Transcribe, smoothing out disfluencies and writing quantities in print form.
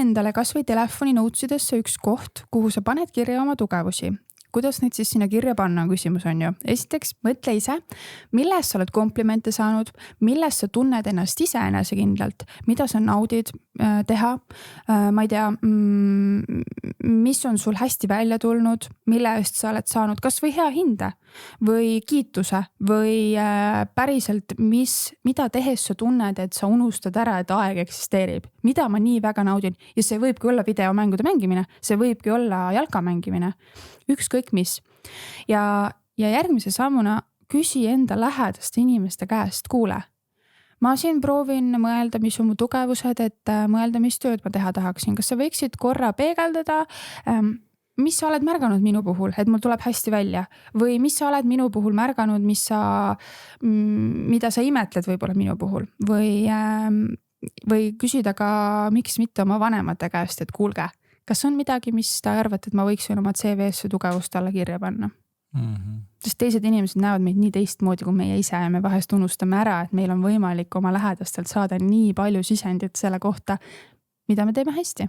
endale kas või telefoni notesidesse üks koht, kuhu sa paned kirja oma tugevusi. Kuidas neid siis sinna kirja panna, küsimus on ju. Esiteks, mõtle ise, milles sa oled komplimente saanud, milles sa tunned ennast ise enesekindlalt, mida sa naudid teha, ma ei tea, mis on sul hästi välja tulnud, mille eest sa oled saanud kas või hea hinde või kiituse või päriselt, mida tehes sa tunned, et sa unustad ära, et aeg eksisteerib, mida ma nii väga naudin. Ja see võibki olla videomängude mängimine, see võibki olla jalka mängimine, ükskõik mis. Ja järgmise sammuna küsi enda lähedaste inimeste käest, kuule, ma siin proovin mõelda, mis on mu tugevused, et mõelda, mis tööd ma teha tahaksin. Kas sa võiksid korra peegeldada, mis sa oled märganud minu puhul, et mul tuleb hästi välja? Või mis sa oled minu puhul märganud, mida sa imetled võib-olla minu puhul? Või küsida ka, miks mitte oma vanemate käest, et kuulge, kas on midagi, mis ta arvad, et ma võiksin oma CV-sse tugevust alla kirja panna? Sest teised inimesed näevad meid nii teistmoodi kui meie ise ja me vahest unustame ära, et meil on võimalik oma lähedastelt saada nii palju sisendit selle kohta, mida me teeme hästi.